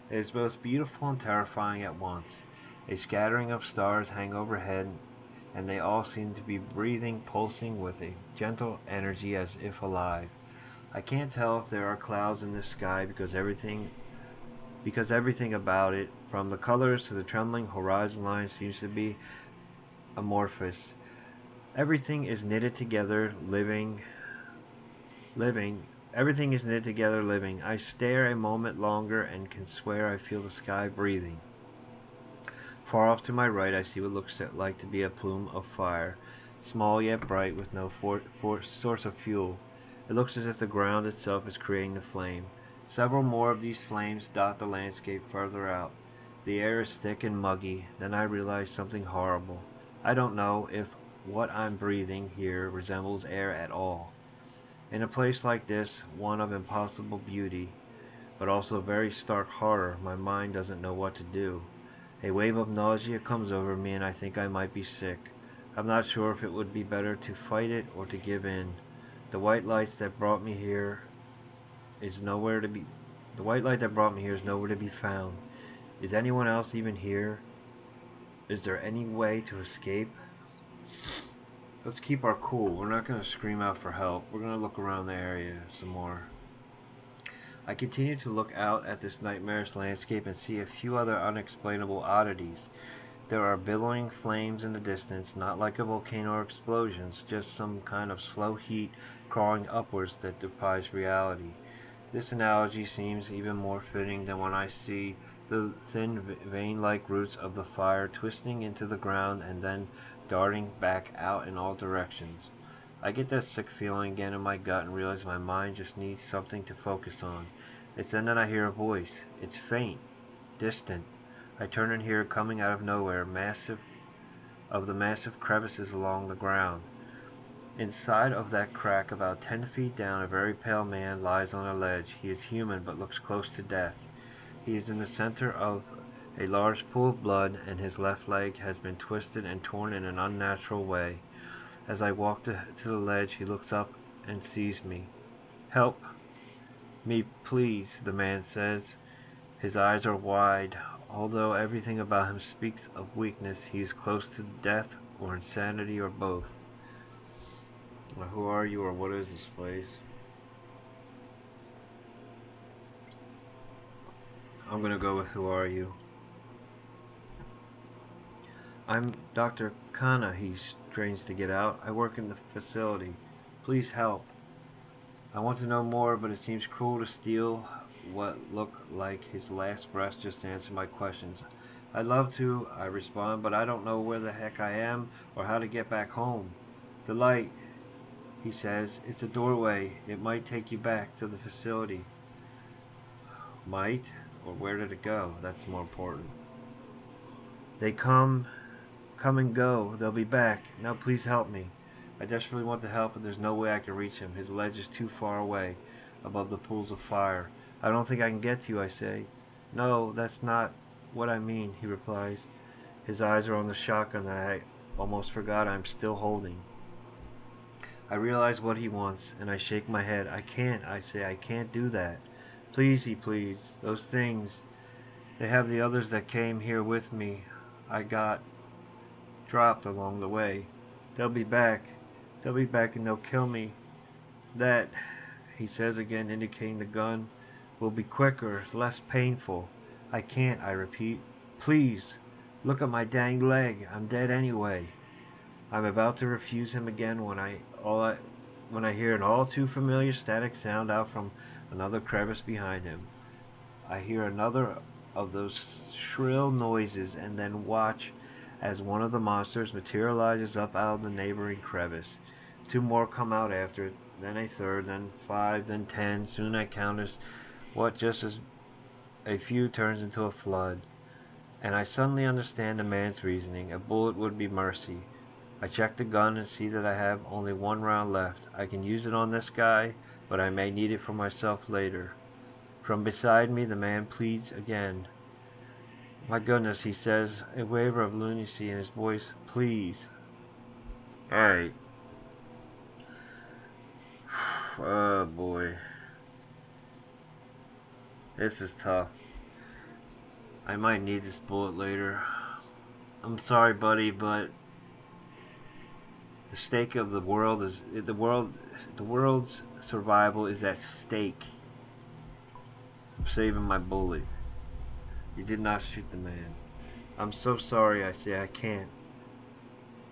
It is both beautiful and terrifying at once. A scattering of stars hang overhead, and they all seem to be breathing, pulsing with a gentle energy as if alive. I can't tell if there are clouds in this sky because everything about it, from the colors to the trembling horizon line, seems to be amorphous. Everything is knitted together, living. Everything is knitted together, living. I stare a moment longer and can swear I feel the sky breathing. Far off to my right, I see what looks like to be a plume of fire, small yet bright, with no source of fuel. It looks as if the ground itself is creating the flame. Several more of these flames dot the landscape further out. The air is thick and muggy. Then I realize something horrible. I don't know if what I'm breathing here resembles air at all. In a place like this, one of impossible beauty, but also very stark horror, my mind doesn't know what to do. A wave of nausea comes over me and I think I might be sick. I'm not sure if it would be better to fight it or to give in. The white light that brought me here is nowhere to be found. Is anyone else even here? Is there any way to escape? Let's keep our cool. We're not going to scream out for help. We're going to look around the area some more. I continue to look out at this nightmarish landscape and see a few other unexplainable oddities. There are billowing flames in the distance, not like a volcano or explosions, just some kind of slow heat crawling upwards that defies reality. This analogy seems even more fitting than when I see the thin vein-like roots of the fire twisting into the ground and then darting back out in all directions. I get that sick feeling again in my gut and realize my mind just needs something to focus on. It's then that I hear a voice. It's faint, distant. I turn and hear it coming out of nowhere, massive crevices along the ground. Inside of that crack, about 10 feet down, a very pale man lies on a ledge. He is human but looks close to death. He is in the center of a large pool of blood, and his left leg has been twisted and torn in an unnatural way. As I walk to the ledge, he looks up and sees me. "Help me, please," the man says. His eyes are wide. Although everything about him speaks of weakness, he is close to death or insanity or both. Well, who are you, or what is this place? I'm going to go with who are you. I'm Dr. Kana, he strains to get out. I work in the facility. Please help. I want to know more, but it seems cruel to steal what look like his last breath just to answer my questions. I'd love to, I respond, but I don't know where the heck I am or how to get back home. The light, he says, it's a doorway. It might take you back to the facility. Might? Or where did it go? That's more important. They come and go. They'll be back. Now please help me. I desperately want to help, but there's no way I can reach him. His ledge is too far away, above the pools of fire. I don't think I can get to you, I say. No, that's not what I mean, he replies. His eyes are on the shotgun that I almost forgot I'm still holding. I realize what he wants, and I shake my head. I can't, I say. I can't do that. Please, he pleads. Those things, they have the others that came here with me. I got dropped along the way. They'll be back. They'll be back and they'll kill me. That, he says again, indicating the gun, will be quicker, less painful. I can't, I repeat. Please, look at my dang leg. I'm dead anyway. I'm about to refuse him again when I hear an all too familiar static sound out from another crevice behind him. I hear another of those shrill noises and then watch as one of the monsters materializes up out of the neighboring crevice. 2 more come out after it, then a third, then 5, then 10. Soon I count as what just as a few turns into a flood. And I suddenly understand the man's reasoning. A bullet would be mercy. I check the gun and see that I have only 1 round left. I can use it on this guy, but I may need it for myself later. From beside me, the man pleads again. My goodness, he says, a waver of lunacy in his voice. Please. Alright. Oh boy. This is tough. I might need this bullet later. I'm sorry, buddy, but the stake of the world is the world's survival is at stake. I'm saving my bullet. You did not shoot the man. I'm so sorry, I say. I can't.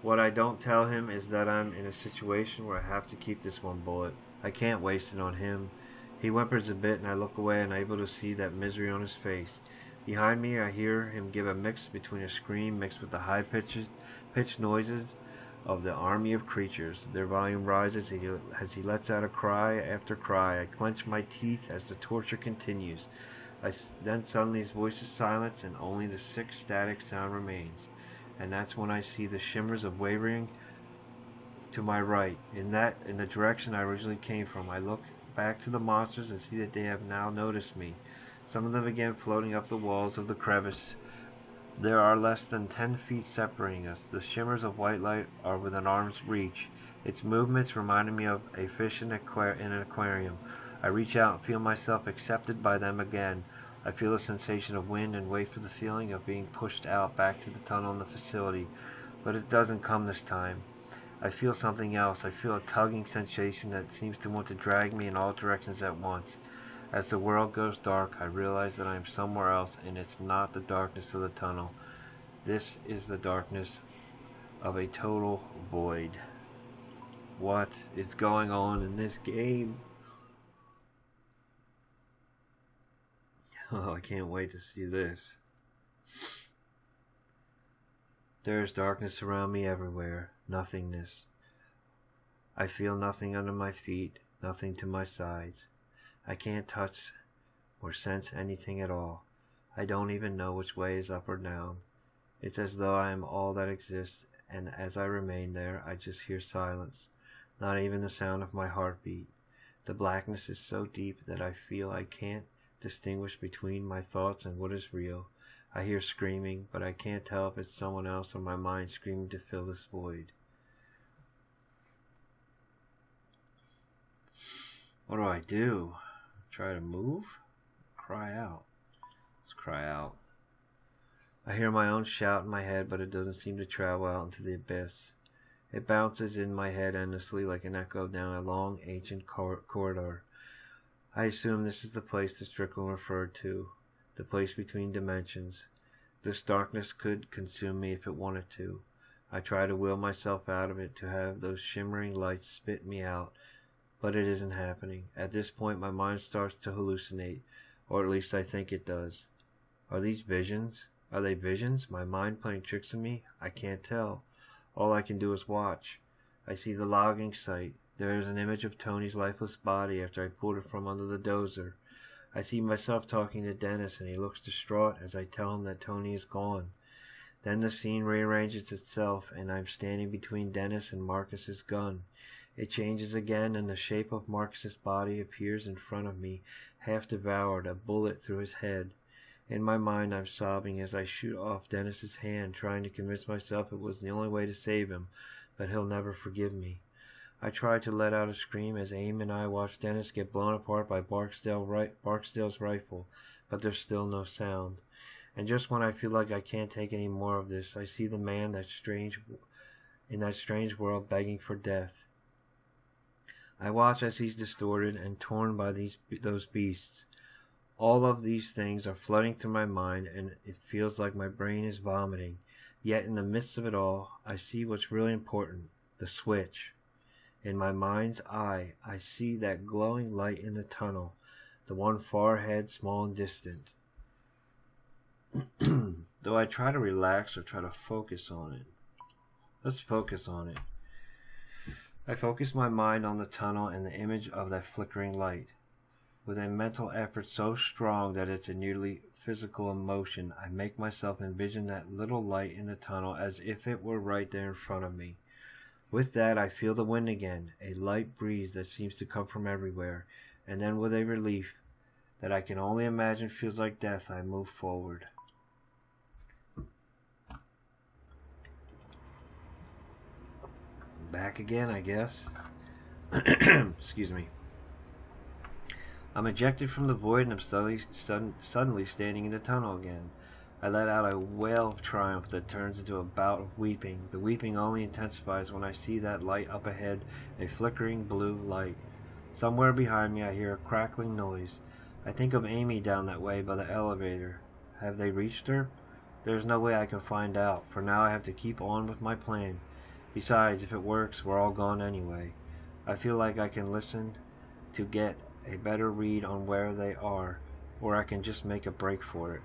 What I don't tell him is that I'm in a situation where I have to keep this one bullet. I can't waste it on him. He whimpers a bit and I look away and I'm able to see that misery on his face. Behind me I hear him give a mix between a scream mixed with the high-pitched noises of the army of creatures. Their volume rises as he lets out a cry after cry. I clench my teeth as the torture continues. Then suddenly his voice is silenced and only the sick static sound remains. And that's when I see the shimmers of wavering to my right, in the direction I originally came from. I look back to the monsters and see that they have now noticed me. Some of them began floating up the walls of the crevice. There are less than 10 feet separating us. The shimmers of white light are within arm's reach. Its movements reminded me of a fish in an aquarium. I reach out and feel myself accepted by them again. I feel a sensation of wind and wait for the feeling of being pushed out back to the tunnel in the facility. But it doesn't come this time. I feel something else. I feel a tugging sensation that seems to want to drag me in all directions at once. As the world goes dark, I realize that I am somewhere else, and it's not the darkness of the tunnel. This is the darkness of a total void. What is going on in this game? Oh, I can't wait to see this. There is darkness around me everywhere. Nothingness. I feel nothing under my feet, nothing to my sides. I can't touch or sense anything at all. I don't even know which way is up or down. It's as though I am all that exists, and as I remain there, I just hear silence, not even the sound of my heartbeat. The blackness is so deep that I feel I can't distinguish between my thoughts and what is real. I hear screaming, but I can't tell if it's someone else or my mind screaming to fill this void. What do I do? Try to move? Cry out. Let's cry out. I hear my own shout in my head, but it doesn't seem to travel out into the abyss. It bounces in my head endlessly like an echo down a long, ancient corridor. I assume this is the place that Strickland referred to, the place between dimensions. This darkness could consume me if it wanted to. I try to will myself out of it, to have those shimmering lights spit me out, but it isn't happening. At this point my mind starts to hallucinate, or at least I think it does. Are these visions? Are they visions? My mind playing tricks on me? I can't tell. All I can do is watch. I see the logging site. There is an image of Tony's lifeless body after I pulled it from under the dozer. I see myself talking to Dennis, and he looks distraught as I tell him that Tony is gone. Then the scene rearranges itself, and I'm standing between Dennis and Marcus's gun. It changes again, and the shape of Marcus's body appears in front of me, half devoured, a bullet through his head. In my mind I'm sobbing as I shoot off Dennis's hand, trying to convince myself it was the only way to save him, but he'll never forgive me. I try to let out a scream as Aim and I watch Dennis get blown apart by Barksdale's rifle, but there's still no sound. And just when I feel like I can't take any more of this, I see the man in that strange world begging for death. I watch as he's distorted and torn by those beasts. All of these things are flooding through my mind, and it feels like my brain is vomiting. Yet in the midst of it all, I see what's really important, the switch. In my mind's eye, I see that glowing light in the tunnel, the one far ahead, small and distant. Though I try to relax or try to focus on it. Let's focus on it. I focus my mind on the tunnel and the image of that flickering light. With a mental effort so strong that it's a nearly physical emotion, I make myself envision that little light in the tunnel as if it were right there in front of me. With that, I feel the wind again, a light breeze that seems to come from everywhere, and then with a relief that I can only imagine feels like death, I move forward. Back again, I guess. Excuse me. I'm ejected from the void and I'm suddenly standing in the tunnel again. I let out a wail of triumph that turns into a bout of weeping. The weeping only intensifies when I see that light up ahead, a flickering blue light. Somewhere behind me I hear a crackling noise. I think of Amy down that way by the elevator. Have they reached her? There's no way I can find out. For now I have to keep on with my plan. Besides, if it works, we're all gone anyway. I feel like I can listen to get a better read on where they are, or I can just make a break for it.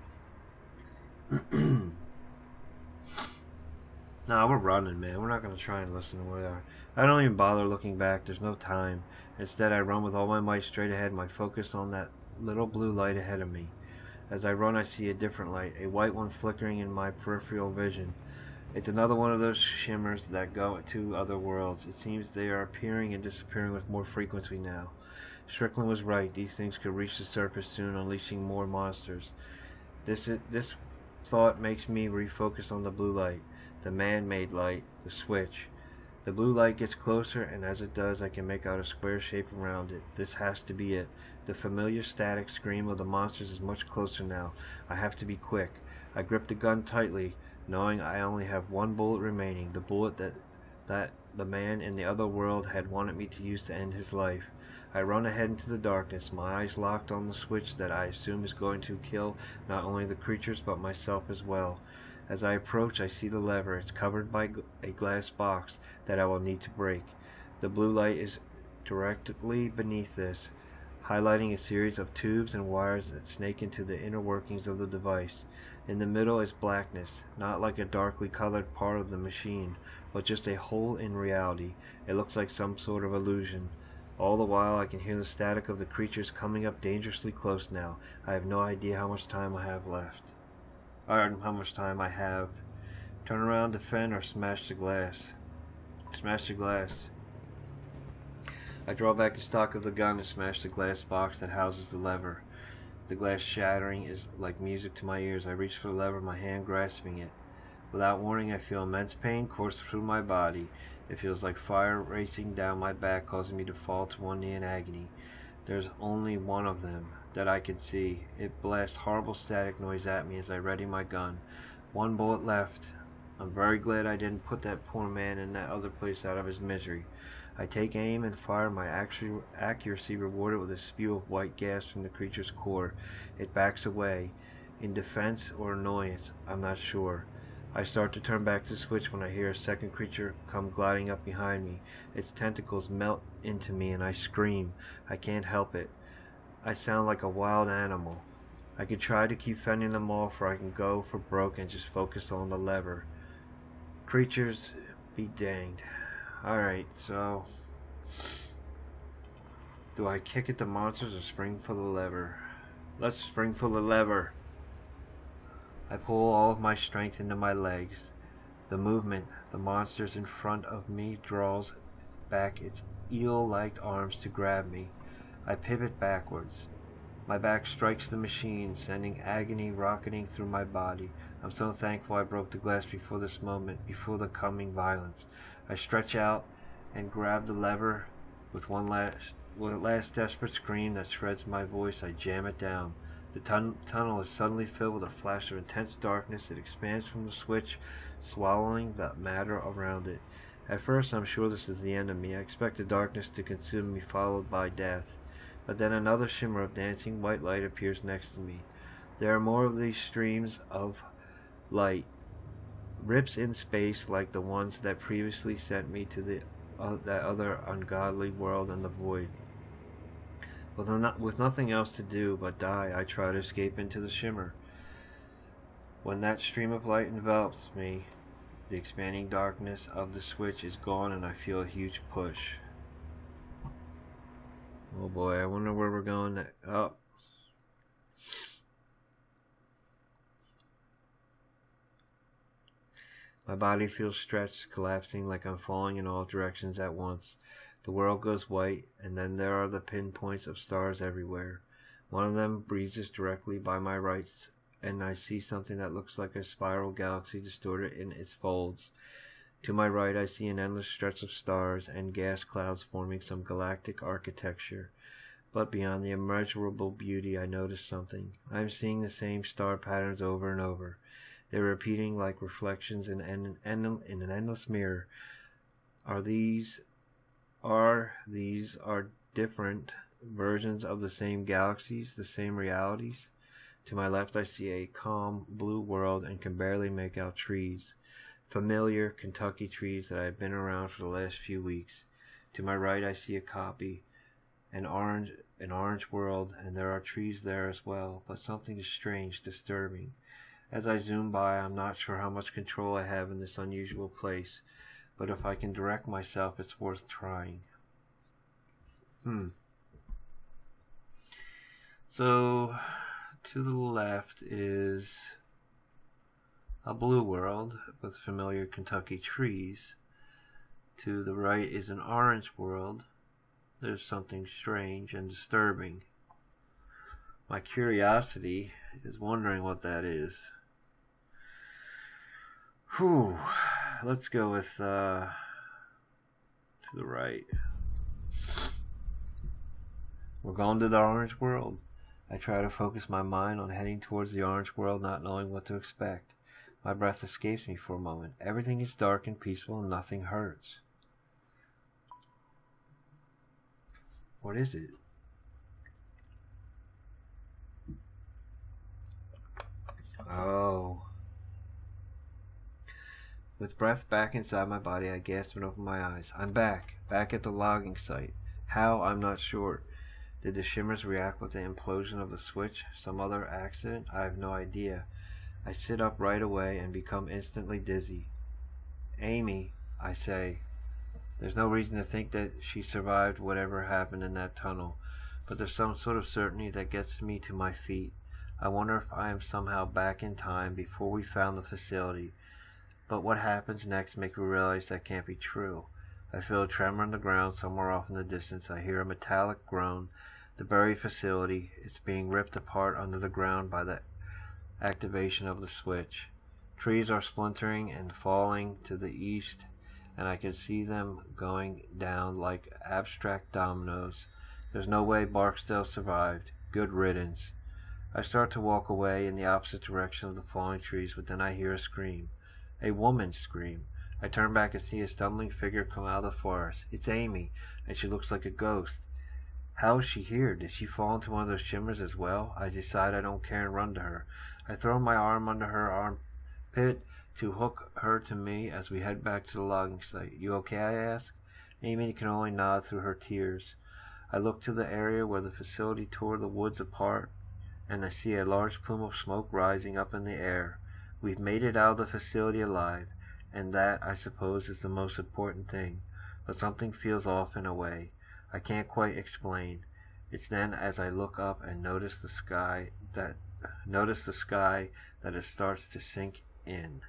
Nah, we're running, man. We're not going to try and listen to where they are. I don't even bother looking back. There's no time. Instead, I run with all my might straight ahead, my focus on that little blue light ahead of me. As I run, I see a different light, a white one flickering in my peripheral vision. It's another one of those shimmers that go to other worlds. It seems they are appearing and disappearing with more frequency now. Strickland was right. These things could reach the surface soon, unleashing more monsters. This thought makes me refocus on the blue light, the man-made light, the switch. The blue light gets closer, and as it does, I can make out a square shape around it. This has to be it. The familiar static scream of the monsters is much closer now. I have to be quick. I grip the gun tightly, knowing I only have one bullet remaining, the bullet that the man in the other world had wanted me to use to end his life. I run ahead into the darkness, my eyes locked on the switch that I assume is going to kill not only the creatures but myself as well. As I approach, I see the lever. It's covered by a glass box that I will need to break. The blue light is directly beneath this, highlighting a series of tubes and wires that snake into the inner workings of the device. In the middle is blackness, not like a darkly colored part of the machine, but just a hole in reality. It looks like some sort of illusion. All the while I can hear the static of the creatures coming up dangerously close now. I have no idea how much time I have left. Or how much time I have. Turn around, defend, or smash the glass. Smash the glass. I draw back the stock of the gun and smash the glass box that houses the lever. The glass shattering is like music to my ears. I reach for the lever, my hand grasping it. Without warning, I feel immense pain course through my body. It feels like fire racing down my back, causing me to fall to one knee in agony. There's only one of them that I can see. It blasts horrible static noise at me as I ready my gun. One bullet left. I'm very glad I didn't put that poor man in that other place out of his misery. I take aim and fire, my accuracy rewarded with a spew of white gas from the creature's core. It backs away. In defense or annoyance, I'm not sure. I start to turn back the switch when I hear a second creature come gliding up behind me. Its tentacles melt into me and I scream. I can't help it. I sound like a wild animal. I could try to keep fending them off, or I can go for broke and just focus on the lever. Creatures be danged. Alright, so do I kick at the monsters or spring for the lever? Let's spring for the lever. I pull all of my strength into my legs. The movement, the monsters in front of me draws back its eel-like arms to grab me. I pivot backwards. My back strikes the machine, sending agony rocketing through my body. I'm so thankful I broke the glass before this moment, before the coming violence. I stretch out and grab the lever. With a last desperate scream that shreds my voice, I jam it down. The tunnel is suddenly filled with a flash of intense darkness. It expands from the switch, swallowing the matter around it. At first, I'm sure this is the end of me. I expect the darkness to consume me, followed by death. But then another shimmer of dancing white light appears next to me. There are more of these streams of light, rips in space like the ones that previously sent me to that other ungodly world in the void. With nothing else to do but die, I try to escape into the shimmer. When that stream of light envelops me, the expanding darkness of the switch is gone and I feel a huge push. Oh boy, I wonder where we're going next. Oh. My body feels stretched, collapsing like I'm falling in all directions at once. The world goes white, and then there are the pinpoints of stars everywhere. One of them breezes directly by my right, and I see something that looks like a spiral galaxy distorted in its folds. To my right, I see an endless stretch of stars and gas clouds forming some galactic architecture. But beyond the immeasurable beauty, I notice something. I am seeing the same star patterns over and over. They're repeating like reflections in an endless mirror. These are different versions of the same galaxies, the same realities? To my left, I see a calm blue world and can barely make out trees. Familiar Kentucky trees that I've been around for the last few weeks. To my right, I see a copy, an orange world, and there are trees there as well, but something is strange, disturbing. As I zoom by, I'm not sure how much control I have in this unusual place, but if I can direct myself, it's worth trying. So, to the left is a blue world with familiar Kentucky trees. To the right is an orange world. There's something strange and disturbing. My curiosity is wondering what that is. Let's go with to the right. We're going to the orange world. I try to focus my mind on heading towards the orange world, not knowing what to expect. My breath escapes me for a moment. Everything is dark and peaceful and nothing hurts. What is it? Oh. With breath back inside my body, I gasp and open my eyes. I'm back at the logging site. How? I'm not sure. Did the shimmers react with the implosion of the switch? Some other accident? I have no idea. I sit up right away and become instantly dizzy. Amy, I say. There's no reason to think that she survived whatever happened in that tunnel, but there's some sort of certainty that gets me to my feet. I wonder if I am somehow back in time before we found the facility. But what happens next makes me realize that can't be true. I feel a tremor on the ground somewhere off in the distance. I hear a metallic groan. The buried facility is being ripped apart under the ground by the activation of the switch. Trees are splintering and falling to the east, and I can see them going down like abstract dominoes. There's no way Barksdale survived. Good riddance. I start to walk away in the opposite direction of the falling trees, but then I hear a scream. A woman's scream. I turn back and see a stumbling figure come out of the forest. It's Amy, and she looks like a ghost. How is she here? Did she fall into one of those shimmers as well? I decide I don't care and run to her. I throw my arm under her armpit to hook her to me as we head back to the logging site. You okay? I ask. Amy can only nod through her tears. I look to the area where the facility tore the woods apart, and I see a large plume of smoke rising up in the air. We've made it out of the facility alive, and that, I suppose, is the most important thing. But something feels off in a way I can't quite explain. It's then as I look up and notice the sky that it starts to sink in.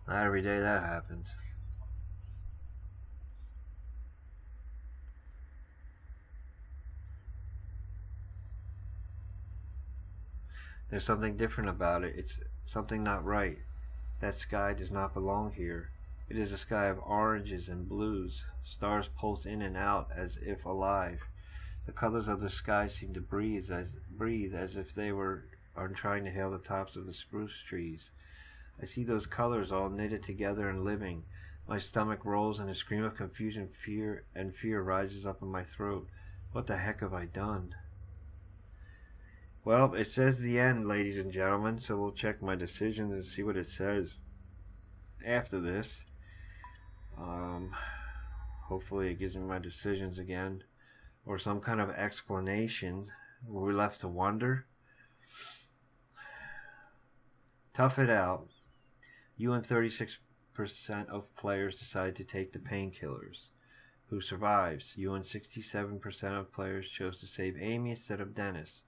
Not every day that happens. There's something different about it. It's something not right. That sky does not belong here. It is a sky of oranges and blues. Stars pulse in and out as if alive. The colors of the sky seem to breathe as if they are trying to hail the tops of the spruce trees. I see those colors all knitted together and living. My stomach rolls and a scream of confusion, fear rises up in my throat. What the heck have I done? Well, it says the end, ladies and gentlemen, so we'll check my decisions and see what it says after this. Hopefully it gives me my decisions again, or some kind of explanation. Were we left to wonder? Tough it out. You and 36% of players decide to take the painkillers. Who survives? You and 67% of players chose to save Amy instead of Dennis.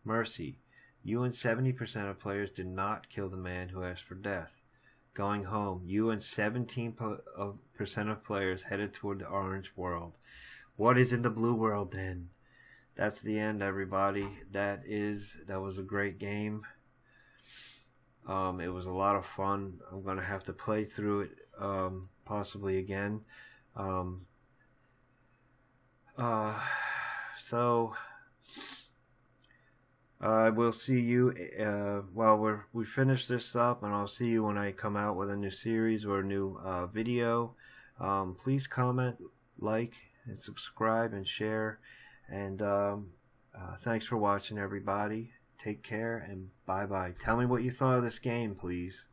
Mercy. You and 70% of players did not kill the man who asked for death. Going home. You and 17% of players headed toward the orange world. What is in the blue world then? That's the end, everybody. That was a great game. It was a lot of fun. I'm going to have to play through it possibly again. So I will see you while we finish this up, and I'll see you when I come out with a new series or a new video. Please comment, like, and subscribe, and share. And thanks for watching, everybody. Take care, and bye-bye. Tell me what you thought of this game, please.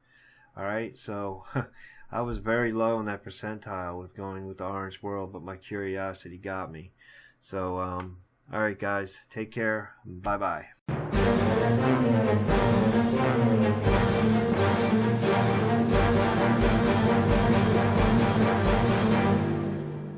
Alright, so I was very low in that percentile with going with the Orange World, but my curiosity got me. So, alright guys, take care. Bye-bye.